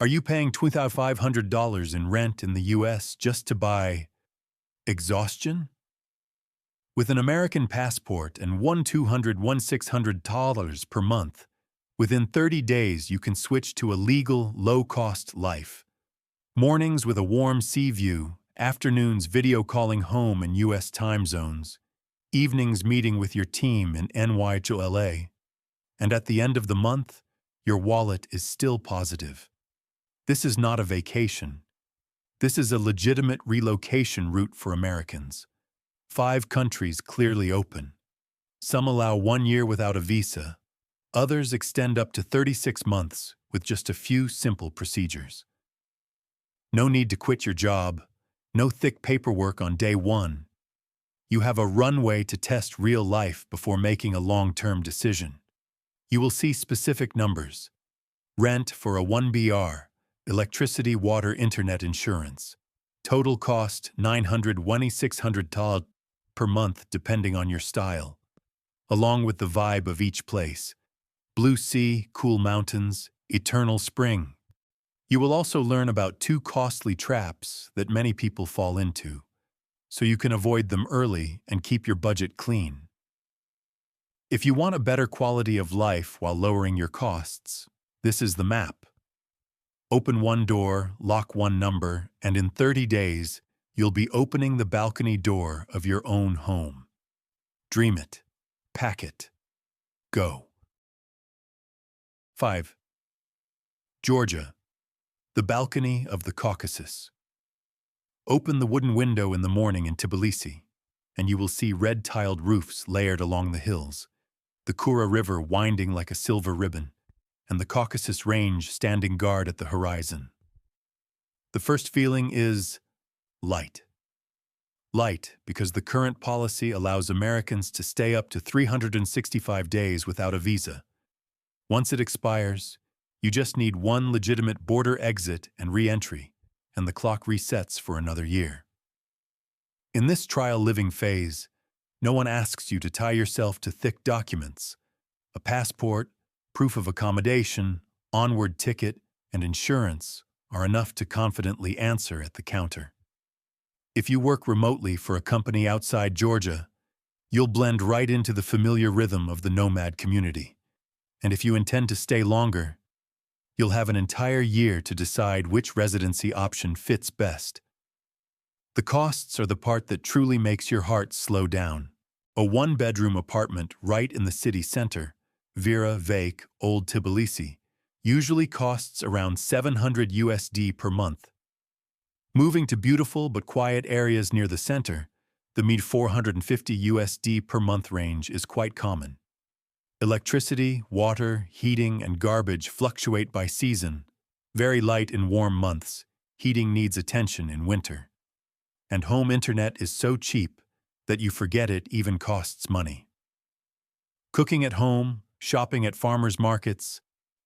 Are you paying $2,500 in rent in the US just to buy exhaustion? With an American passport and $1,200–$1,600 per month, within 30 days you can switch to a legal, low-cost life. Mornings with a warm sea view, afternoons video calling home in US time zones, evenings meeting with your team in NY to LA, and at the end of the month, your wallet is still positive. This is not a vacation. This is a legitimate relocation route for Americans. 5 countries clearly open. Some allow 1 year without a visa. Others extend up to 36 months with just a few simple procedures. No need to quit your job. No thick paperwork on day 1. You have a runway to test real life before making a long-term decision. You will see specific numbers. Rent for a 1BR, electricity, water, internet, insurance. Total cost $900–$2,600 per month depending on your style, along with the vibe of each place. Blue sea, cool mountains, eternal spring. You will also learn about 2 costly traps that many people fall into, so you can avoid them early and keep your budget clean. If you want a better quality of life while lowering your costs, this is the map. Open 1 door, lock 1 number, and in 30 days, you'll be opening the balcony door of your own home. Dream it. Pack it. Go. 5. Georgia, the balcony of the Caucasus. Open the wooden window in the morning in Tbilisi, and you will see red-tiled roofs layered along the hills, the Kura River winding like a silver ribbon, and the Caucasus Range standing guard at the horizon. The first feeling is light. Light because the current policy allows Americans to stay up to 365 days without a visa. Once it expires, you just need 1 legitimate border exit and re-entry, and the clock resets for another year. In this trial living phase, no one asks you to tie yourself to thick documents. A passport, proof of accommodation, onward ticket, and insurance are enough to confidently answer at the counter. If you work remotely for a company outside Georgia, you'll blend right into the familiar rhythm of the nomad community. And if you intend to stay longer, you'll have an entire year to decide which residency option fits best. The costs are the part that truly makes your heart slow down. A 1-bedroom apartment right in the city center, Vera Vake, Old Tbilisi, usually costs around $700 per month. Moving to beautiful but quiet areas near the center, the mid-$450 per month range is quite common. Electricity, water, heating, and garbage fluctuate by season. Very light in warm months, heating needs attention in winter. And home internet is so cheap that you forget it even costs money. Cooking at home, shopping at farmers markets,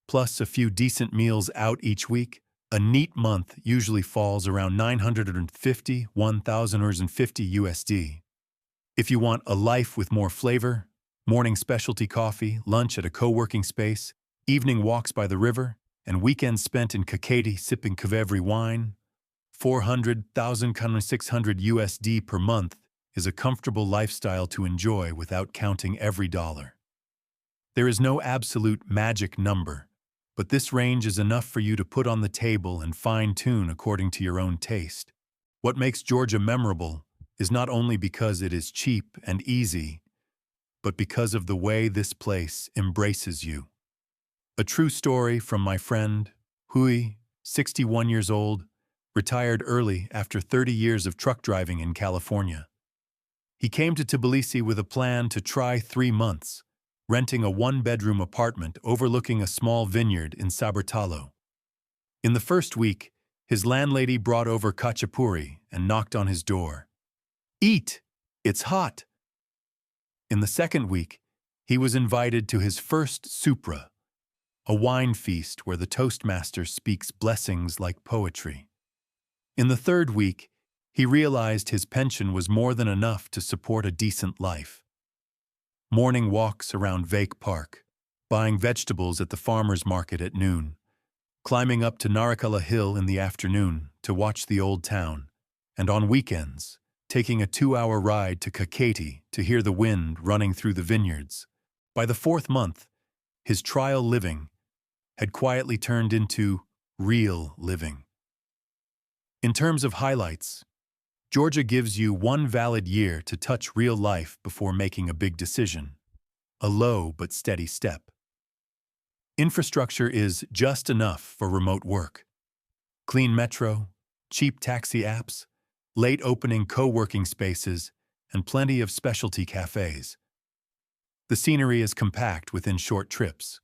plus a few decent meals out each week, a neat month usually falls around $950–$1,050. If you want a life with more flavor, morning specialty coffee, lunch at a co-working space, evening walks by the river, and weekends spent in Kakati sipping Kavevri wine, $400,600 per month is a comfortable lifestyle to enjoy without counting every dollar. There is no absolute magic number, but this range is enough for you to put on the table and fine-tune according to your own taste. What makes Georgia memorable is not only because it is cheap and easy, but because of the way this place embraces you. A true story from my friend, Hui, 61 years old, retired early after 30 years of truck driving in California. He came to Tbilisi with a plan to try 3 months, renting a 1-bedroom apartment overlooking a small vineyard in Sabertalo. In the first week, his landlady brought over khachapuri and knocked on his door. "Eat! It's hot!" In the second week, he was invited to his first supra, a wine feast where the toastmaster speaks blessings like poetry. In the third week, he realized his pension was more than enough to support a decent life. Morning walks around Vake Park, buying vegetables at the farmer's market at noon, climbing up to Narikala Hill in the afternoon to watch the old town, and on weekends, taking a 2-hour ride to Kakati to hear the wind running through the vineyards. By the 4th month, his trial living had quietly turned into real living. In terms of highlights, Georgia gives you 1 valid year to touch real life before making a big decision, a low but steady step. Infrastructure is just enough for remote work. Clean metro, cheap taxi apps, late opening co-working spaces, and plenty of specialty cafes. The scenery is compact within short trips.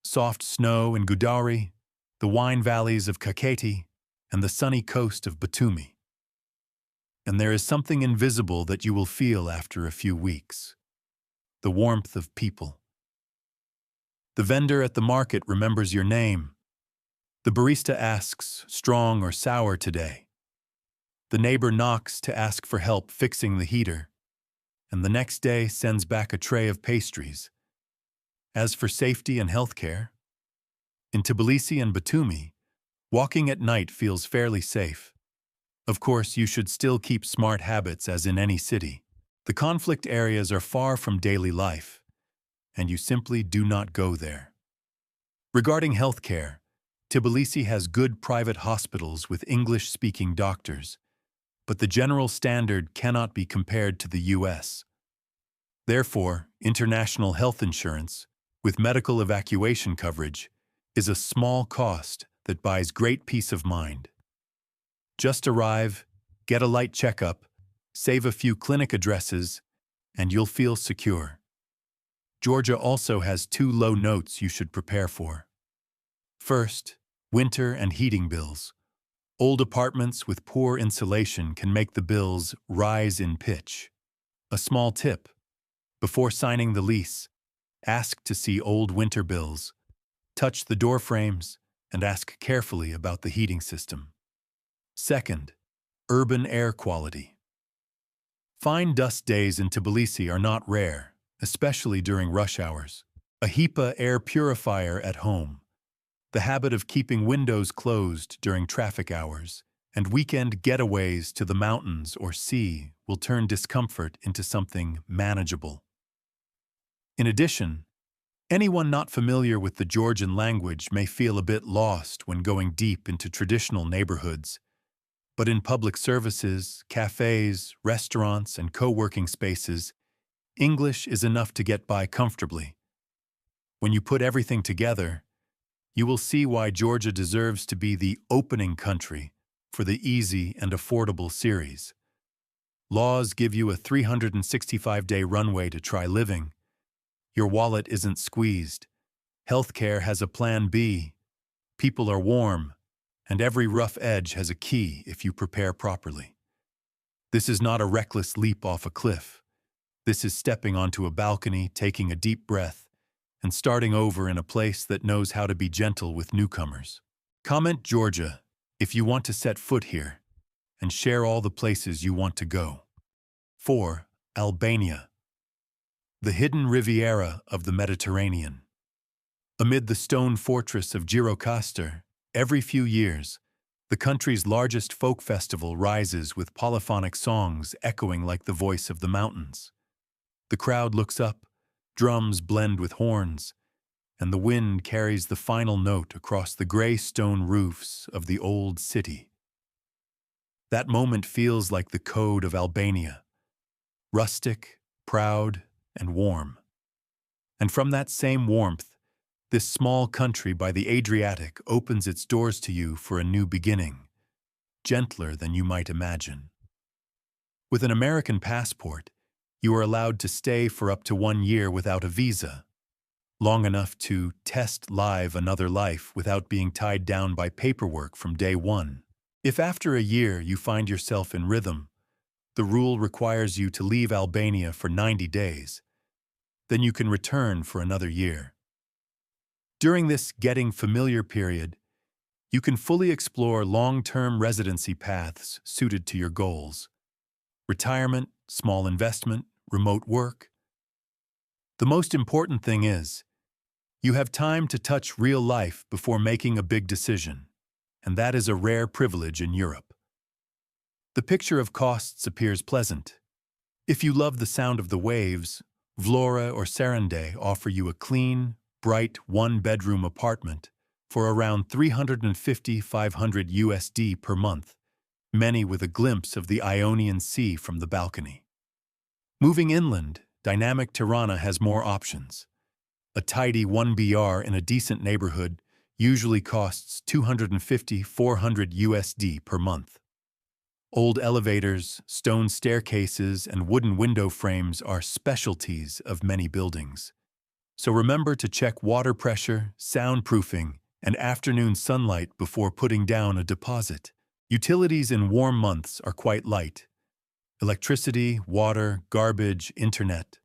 Soft snow in Godavari, the wine valleys of Kakati, and the sunny coast of Batumi. And there is something invisible that you will feel after a few weeks: the warmth of people. The vendor at the market remembers your name. The barista asks, strong or sour today. The neighbor knocks to ask for help fixing the heater, and the next day sends back a tray of pastries. As for safety and healthcare, in Tbilisi and Batumi, walking at night feels fairly safe. Of course, you should still keep smart habits as in any city. The conflict areas are far from daily life, and you simply do not go there. Regarding healthcare, Tbilisi has good private hospitals with English-speaking doctors, but the general standard cannot be compared to the US. Therefore, international health insurance, with medical evacuation coverage, is a small cost that buys great peace of mind. Just arrive, get a light checkup, save a few clinic addresses, and you'll feel secure. Georgia also has 2 low notes you should prepare for. First, winter and heating bills. Old apartments with poor insulation can make the bills rise in pitch. A small tip: before signing the lease, ask to see old winter bills, touch the door frames, and ask carefully about the heating system. Second, urban air quality. Fine dust days in Tbilisi are not rare, especially during rush hours. A HEPA air purifier at home, the habit of keeping windows closed during traffic hours, and weekend getaways to the mountains or sea will turn discomfort into something manageable. In addition, anyone not familiar with the Georgian language may feel a bit lost when going deep into traditional neighborhoods, but in public services, cafes, restaurants, and co-working spaces, English is enough to get by comfortably. When you put everything together, you will see why Georgia deserves to be the opening country for the easy and affordable series. Laws give you a 365-day runway to try living. Your wallet isn't squeezed. Healthcare has a plan B. People are warm, and every rough edge has a key if you prepare properly. This is not a reckless leap off a cliff. This is stepping onto a balcony, taking a deep breath, and starting over in a place that knows how to be gentle with newcomers. Comment Georgia if you want to set foot here, and share all the places you want to go. 4. Albania. The hidden Riviera of the Mediterranean. Amid the stone fortress of Gjirokastër, every few years, the country's largest folk festival rises with polyphonic songs echoing like the voice of the mountains. The crowd looks up, drums blend with horns, and the wind carries the final note across the gray stone roofs of the old city. That moment feels like the code of Albania: rustic, proud, and warm. And from that same warmth, this small country by the Adriatic opens its doors to you for a new beginning, gentler than you might imagine. With an American passport, you are allowed to stay for up to 1 year without a visa, long enough to test live another life without being tied down by paperwork from day one. If after a year you find yourself in rhythm, the rule requires you to leave Albania for 90 days. Then you can return for another year. During this getting familiar period, you can fully explore long-term residency paths suited to your goals: retirement, small investment, remote work. The most important thing is, You have time to touch real life before making a big decision, and that is a rare privilege in Europe. The picture of costs appears pleasant. If you love the sound of the waves, Vlora or Sarande offer you a clean, bright one-bedroom apartment for around 350–500 USD per month, many with a glimpse of the Ionian Sea from the balcony. Moving inland, dynamic Tirana has more options. A tidy 1BR in a decent neighborhood usually costs 250–400 USD per month. Old elevators, stone staircases, and wooden window frames are specialties of many buildings. So remember to check water pressure, soundproofing, and afternoon sunlight before putting down a deposit. Utilities in warm months are quite light. Electricity, water, garbage, internet.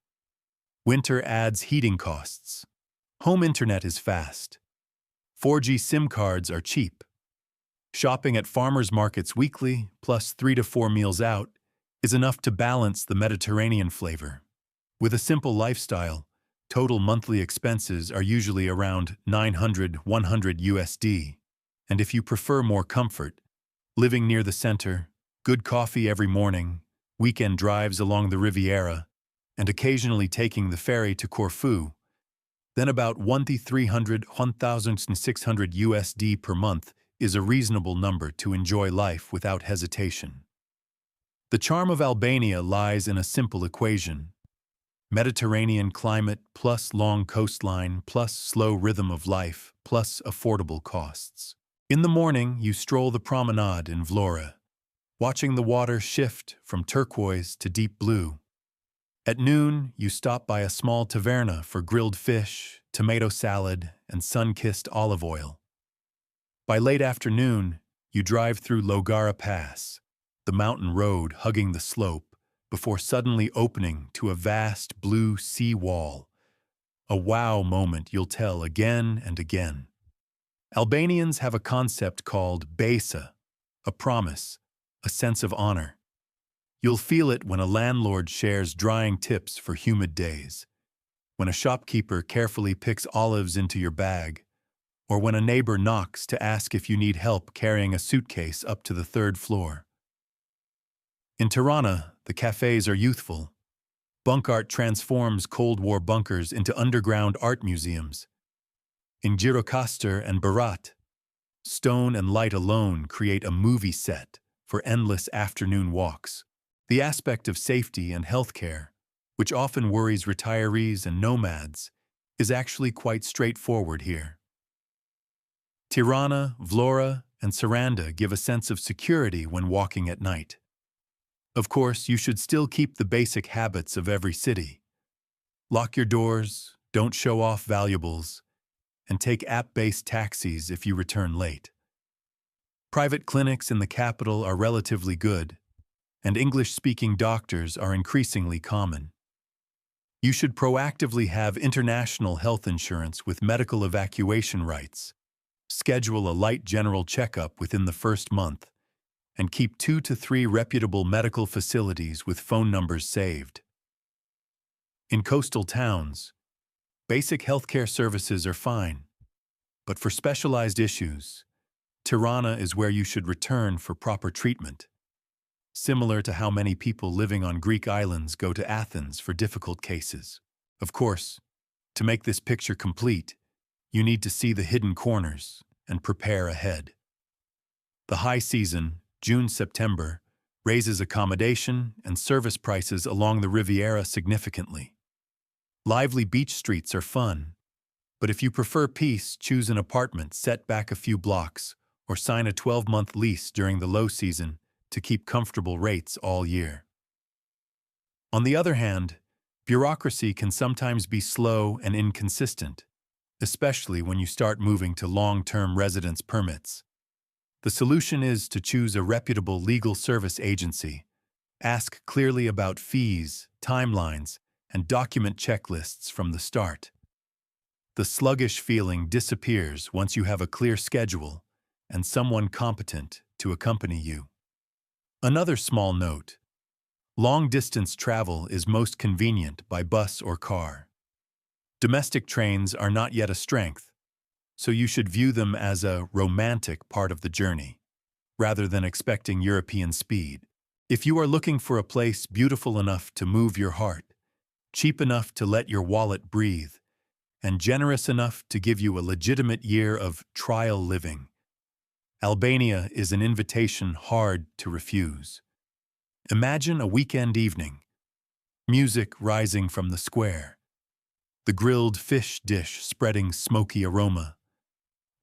Winter adds heating costs. Home internet is fast. 4G SIM cards are cheap. Shopping at farmers markets weekly, plus 3 to 4 meals out, is enough to balance the Mediterranean flavor. With a simple lifestyle, total monthly expenses are usually around 900–100 USD. And if you prefer more comfort, living near the center, good coffee every morning, weekend drives along the Riviera, and occasionally taking the ferry to Corfu, then about 1,300–1,600 USD per month is a reasonable number to enjoy life without hesitation. The charm of Albania lies in a simple equation: Mediterranean climate plus long coastline plus slow rhythm of life plus affordable costs. In the morning, you stroll the promenade in Vlora, watching the water shift from turquoise to deep blue. At noon, you stop by a small taverna for grilled fish, tomato salad, and sun-kissed olive oil. By late afternoon, you drive through Logara Pass, the mountain road hugging the slope, before suddenly opening to a vast blue sea wall. A wow moment you'll tell again and again. Albanians have a concept called besa, a promise, a sense of honor. You'll feel it when a landlord shares drying tips for humid days, when a shopkeeper carefully picks olives into your bag, or when a neighbor knocks to ask if you need help carrying a suitcase up to the 3rd floor. In Tirana, the cafes are youthful. Bunk art transforms Cold War bunkers into underground art museums. In Gjirokastër and Berat, stone and light alone create a movie set for endless afternoon walks. The aspect of safety and healthcare, which often worries retirees and nomads, is actually quite straightforward here. Tirana, Vlora, and Saranda give a sense of security when walking at night. Of course, you should still keep the basic habits of every city. Lock your doors, don't show off valuables, and take app-based taxis if you return late. Private clinics in the capital are relatively good, and English-speaking doctors are increasingly common. You should proactively have international health insurance with medical evacuation rights. Schedule a light general checkup within the first month, and keep 2 to 3 reputable medical facilities with phone numbers saved. In coastal towns, basic healthcare services are fine, but for specialized issues, Tirana is where you should return for proper treatment. Similar to how many people living on Greek islands go to Athens for difficult cases. Of course, to make this picture complete, you need to see the hidden corners and prepare ahead. The high season, June–September, raises accommodation and service prices along the Riviera significantly. Lively beach streets are fun, but if you prefer peace, choose an apartment set back a few blocks or sign a 12-month lease during the low season to keep comfortable rates all year. On the other hand, bureaucracy can sometimes be slow and inconsistent, especially when you start moving to long-term residence permits. The solution is to choose a reputable legal service agency, ask clearly about fees, timelines, and document checklists from the start. The sluggish feeling disappears once you have a clear schedule and someone competent to accompany you. Another small note: long-distance travel is most convenient by bus or car. Domestic trains are not yet a strength, so you should view them as a romantic part of the journey, rather than expecting European speed. If you are looking for a place beautiful enough to move your heart, cheap enough to let your wallet breathe, and generous enough to give you a legitimate year of trial living, Albania is an invitation hard to refuse. Imagine a weekend evening, music rising from the square, the grilled fish dish spreading smoky aroma,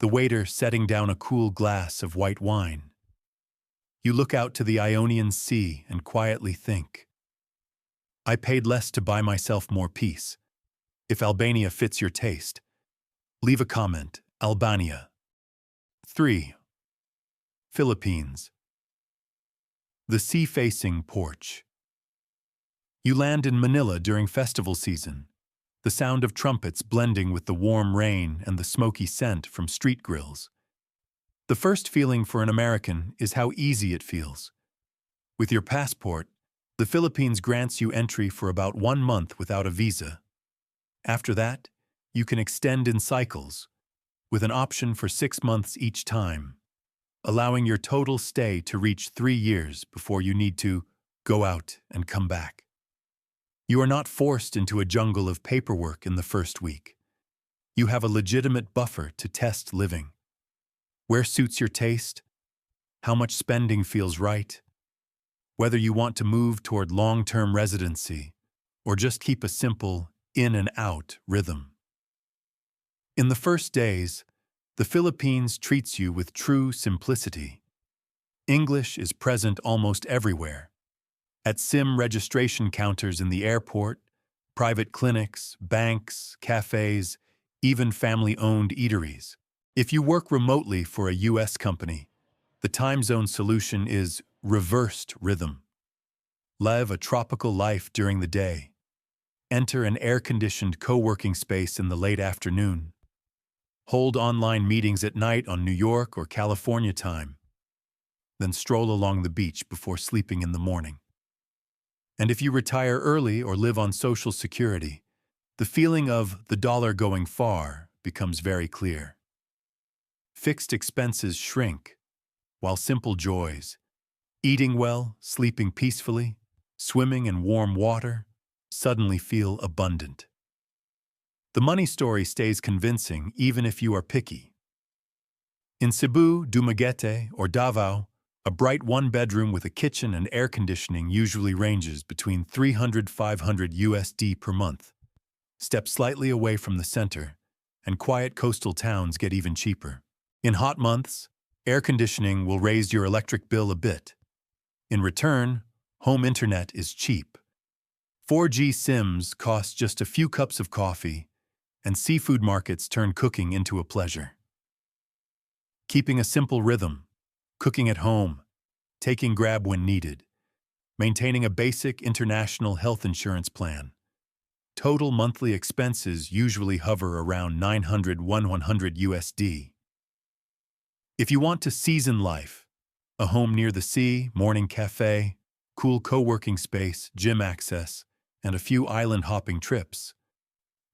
the waiter setting down a cool glass of white wine. You look out to the Ionian Sea and quietly think, I paid less to buy myself more peace. If Albania fits your taste, leave a comment. Albania. 3. Philippines. The sea-facing porch. You land in Manila during festival season, the sound of trumpets blending with the warm rain and the smoky scent from street grills. The first feeling for an American is how easy it feels. With your passport, the Philippines grants you entry for about 1 month without a visa. After that, you can extend in cycles, with an option for 6 months each time, allowing your total stay to reach 3 years before you need to go out and come back. You are not forced into a jungle of paperwork in the first week. You have a legitimate buffer to test living. Where suits your taste? How much spending feels right? Whether you want to move toward long-term residency or just keep a simple in and out rhythm. In the first days, the Philippines treats you with true simplicity. English is present almost everywhere. At SIM registration counters in the airport, private clinics, banks, cafes, even family-owned eateries. If you work remotely for a U.S. company, the time zone solution is reversed rhythm. Live a tropical life during the day. Enter an air-conditioned co-working space in the late afternoon. Hold online meetings at night on New York or California time. Then stroll along the beach before sleeping in the morning. And if you retire early or live on Social Security, the feeling of the dollar going far becomes very clear. Fixed expenses shrink, while simple joys, eating well, sleeping peacefully, swimming in warm water, suddenly feel abundant. The money story stays convincing even if you are picky. In Cebu, Dumaguete, or Davao, a bright one-bedroom with a kitchen and air conditioning usually ranges between $300–500 USD per month. Step slightly away from the center, and quiet coastal towns get even cheaper. In hot months, air conditioning will raise your electric bill a bit. In return, home internet is cheap. 4G SIMs cost just a few cups of coffee, and seafood markets turn cooking into a pleasure. Keeping a simple rhythm, cooking at home, taking grab when needed, maintaining a basic international health insurance plan. Total monthly expenses usually hover around $900–100 USD. If you want to season life, a home near the sea, morning cafe, cool co-working space, gym access, and a few island-hopping trips,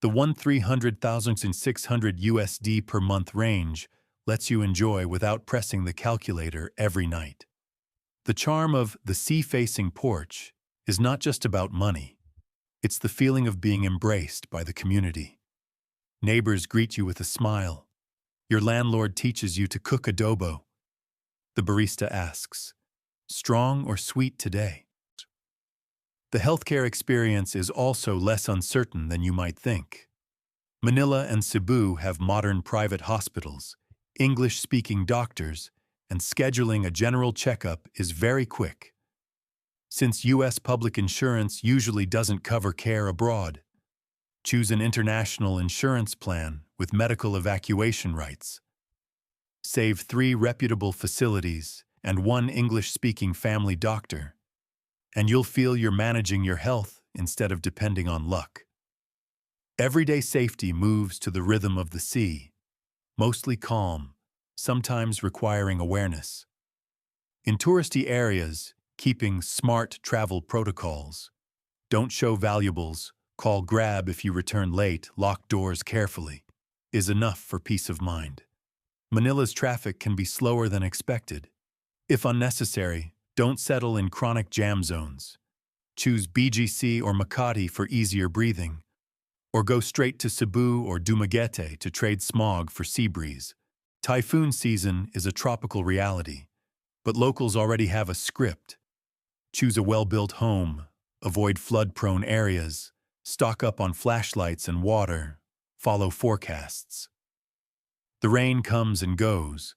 the $300,600 USD per month range lets you enjoy without pressing the calculator every night. The charm of the sea-facing porch is not just about money. It's the feeling of being embraced by the community. Neighbors greet you with a smile. Your landlord teaches you to cook adobo. The barista asks, strong or sweet today? The healthcare experience is also less uncertain than you might think. Manila and Cebu have modern private hospitals, English-speaking doctors, and scheduling a general checkup is very quick. Since U.S. public insurance usually doesn't cover care abroad, choose an international insurance plan with medical evacuation rights. Save 3 reputable facilities and 1 English-speaking family doctor, and you'll feel you're managing your health instead of depending on luck. Everyday safety moves to the rhythm of the sea, mostly calm, sometimes requiring awareness. In touristy areas, keeping smart travel protocols. Don't show valuables, Call Grab if you return late, lock doors carefully, is enough for peace of mind. Manila's traffic can be slower than expected. If unnecessary, don't settle in chronic jam zones. Choose BGC or Makati for easier breathing, or go straight to Cebu or Dumaguete to trade smog for sea breeze. Typhoon season is a tropical reality, but locals already have a script. Choose a well-built home, avoid flood-prone areas, stock up on flashlights and water, follow forecasts. The rain comes and goes,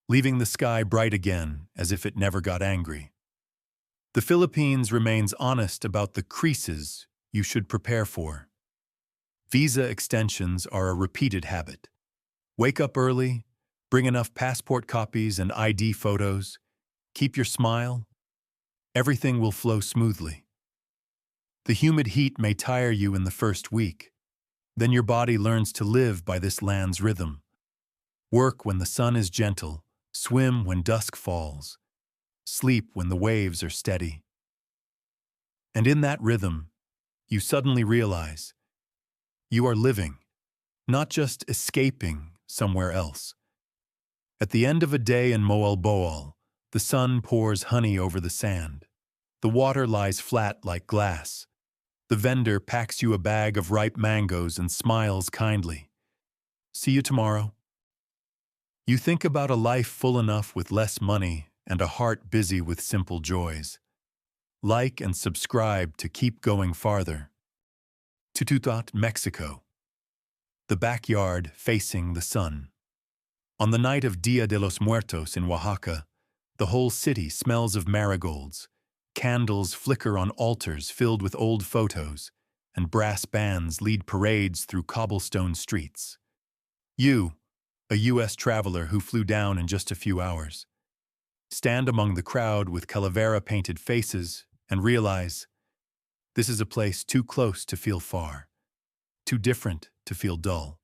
leaving the sky bright again as if it never got angry. The Philippines remains honest about the creases you should prepare for. Visa extensions are a repeated habit. Wake up early, bring enough passport copies and ID photos, keep your smile. Everything will flow smoothly. The humid heat may tire you in the first week. Then your body learns to live by this land's rhythm. Work when the sun is gentle, swim when dusk falls, sleep when the waves are steady. And in that rhythm, you suddenly realize you are living, not just escaping somewhere else. At the end of a day in Moalboal, the sun pours honey over the sand. The water lies flat like glass. The vendor packs you a bag of ripe mangoes and smiles kindly. See you tomorrow. You think about a life full enough with less money and a heart busy with simple joys. Like and subscribe to keep going farther. Tututat, Mexico. The backyard facing the sun. On the night of Dia de los Muertos in Oaxaca, the whole city smells of marigolds. Candles flicker on altars filled with old photos, and brass bands lead parades through cobblestone streets. You, a U.S. traveler who flew down in just a few hours, stand among the crowd with calavera-painted faces and realize this is a place too close to feel far, too different to feel dull.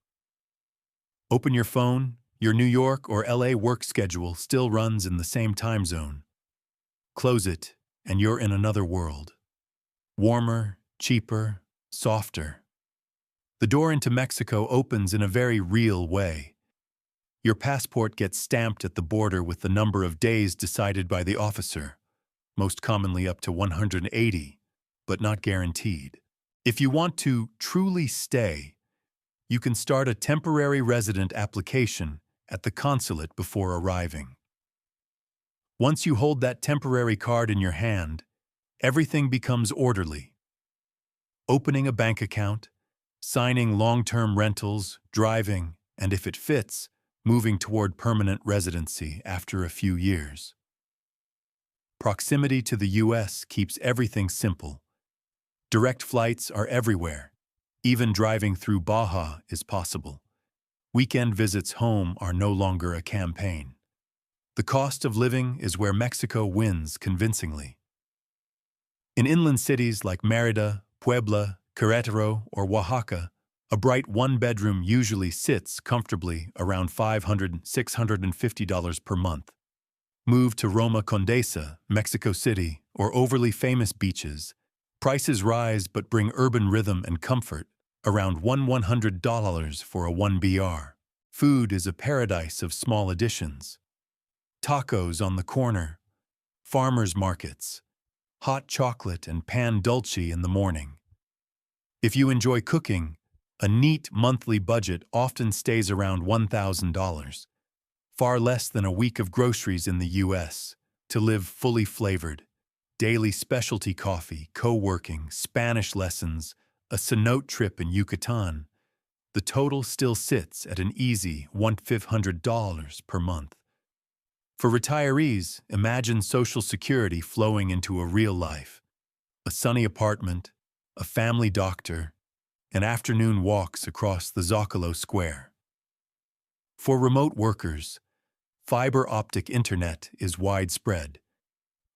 Open your phone, your New York or LA work schedule still runs in the same time zone. Close it, and you're in another world. Warmer, cheaper, softer. The door into Mexico opens in a very real way. Your passport gets stamped at the border with the number of days decided by the officer, most commonly up to 180, but not guaranteed. If you want to truly stay, you can start a temporary resident application at the consulate before arriving. Once you hold that temporary card in your hand, everything becomes orderly. Opening a bank account, signing long-term rentals, driving, and if it fits, moving toward permanent residency after a few years. Proximity to the U.S. keeps everything simple. Direct flights are everywhere. Even driving through Baja is possible. Weekend visits home are no longer a campaign. The cost of living is where Mexico wins convincingly. In inland cities like Mérida, Puebla, Querétaro, or Oaxaca, a bright one-bedroom usually sits comfortably around $500, $650 per month. Move to Roma Condesa, Mexico City, or overly famous beaches. Prices rise but bring urban rhythm and comfort, around $100 for a 1BR. Food is a paradise of small additions. Tacos on the corner, farmers markets, hot chocolate and pan dulce in the morning. If you enjoy cooking, a neat monthly budget often stays around $1,000, far less than a week of groceries in the U.S., to live fully flavored. Daily specialty coffee, co-working, Spanish lessons, a cenote trip in Yucatan. The total still sits at an easy $1,500 per month. For retirees, imagine Social Security flowing into a real life. A sunny apartment, a family doctor, and afternoon walks across the Zocalo Square. For remote workers, fiber optic internet is widespread.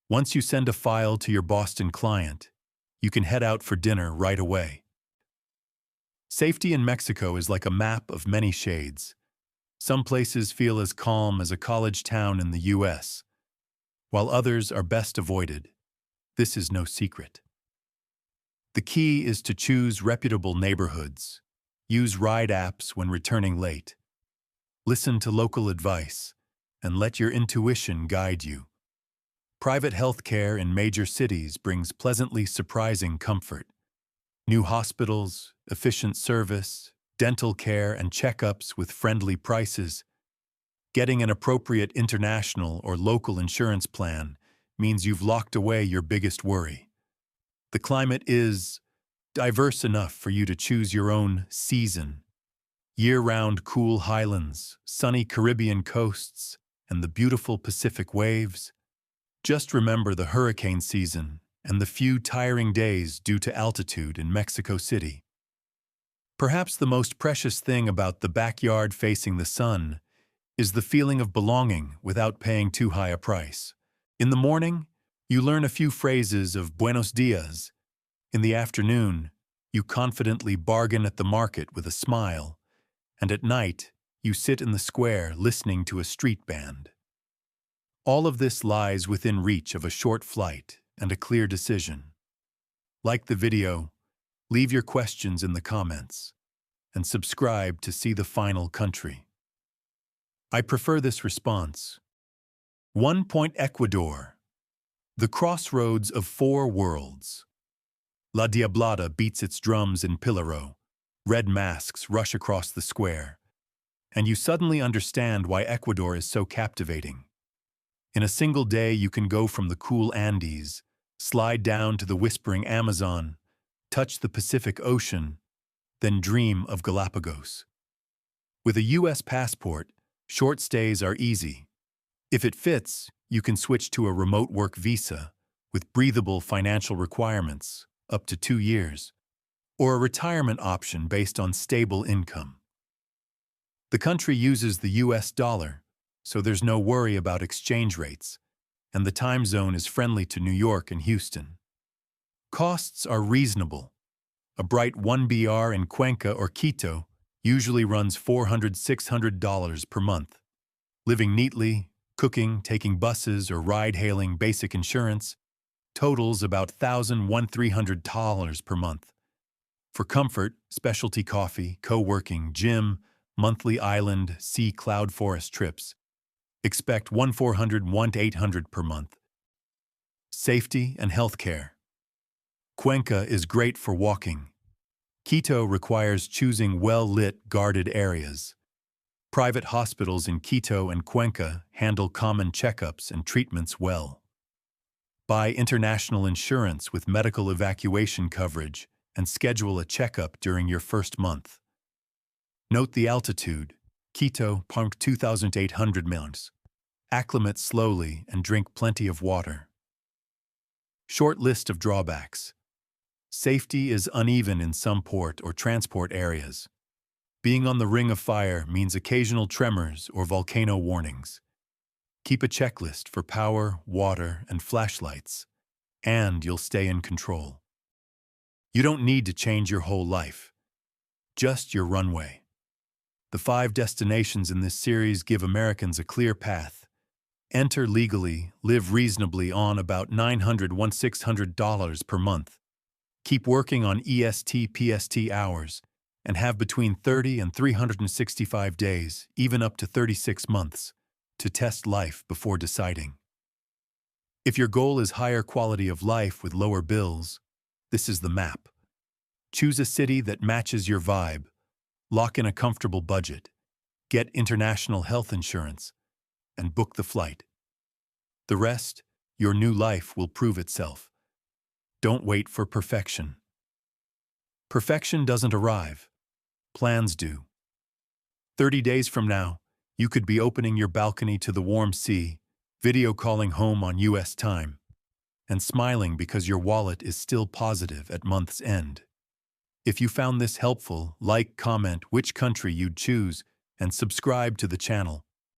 Once you send a file to your Boston client, you can head out for dinner right away. Safety in Mexico is like a map of many shades. Some places feel as calm as a college town in the U.S., while others are best avoided. This is no secret. The key is to choose reputable neighborhoods. Use ride apps when returning late. Listen to local advice, and let your intuition guide you. Private health care in major cities brings pleasantly surprising comfort. New hospitals, efficient service, dental care, and checkups with friendly prices. Getting an appropriate international or local insurance plan means you've locked away your biggest worry. The climate is diverse enough for you to choose your own season. Year-round cool highlands, sunny Caribbean coasts, and the beautiful Pacific waves. Just remember the hurricane season and the few tiring days due to altitude in Mexico City. Perhaps the most precious thing about the backyard facing the sun is the feeling of belonging without paying too high a price. In the morning, you learn a few phrases of Buenos dias. In the afternoon, you confidently bargain at the market with a smile. And at night, you sit in the square listening to a street band. All of this lies within reach of a short flight and a clear decision. Like the video, leave your questions in the comments, and subscribe to see the final country. I prefer this response. 1 point Ecuador. The crossroads of 4 worlds. La Diablada beats its drums in Pilaro. Red masks rush across the square. And you suddenly understand why Ecuador is so captivating. In a single day, you can go from the cool Andes, slide down to the whispering Amazon, touch the Pacific Ocean, then dream of Galapagos. With a U.S. passport, short stays are easy. If it fits, you can switch to a remote work visa with breathable financial requirements, up to 2 years, or a retirement option based on stable income. The country uses the U.S. dollar, so there's no worry about exchange rates, and the time zone is friendly to New York and Houston. Costs are reasonable. A bright 1BR in Cuenca or Quito usually runs $400–600 per month. Living neatly, cooking, taking buses, or ride-hailing basic insurance totals about $1,300 per month. For comfort, specialty coffee, co-working, gym, monthly island, sea cloud forest trips. Expect $1,400–$1,800 per month. Safety and healthcare. Cuenca is great for walking. Quito requires choosing well-lit, guarded areas. Private hospitals in Quito and Cuenca handle common checkups and treatments well. Buy international insurance with medical evacuation coverage and schedule a checkup during your first month. Note the altitude. Quito, 2,800 meters. Acclimate slowly and drink plenty of water. Short list of drawbacks. Safety is uneven in some port or transport areas. Being on the ring of fire means occasional tremors or volcano warnings. Keep a checklist for power, water, and flashlights, and you'll stay in control. You don't need to change your whole life, just your runway. The 5 destinations in this series give Americans a clear path. Enter legally, live reasonably on about $900–$1,600 per month. Keep working on EST/PST hours, and have between 30 and 365 days, even up to 36 months, to test life before deciding. If your goal is higher quality of life with lower bills, this is the map. Choose a city that matches your vibe. Lock in a comfortable budget, get international health insurance, and book the flight. The rest, your new life will prove itself. Don't wait for perfection. Perfection doesn't arrive. Plans do. 30 days from now, you could be opening your balcony to the warm sea, video calling home on U.S. time, and smiling because your wallet is still positive at month's end. If you found this helpful, like, comment which country you'd choose, and subscribe to the channel.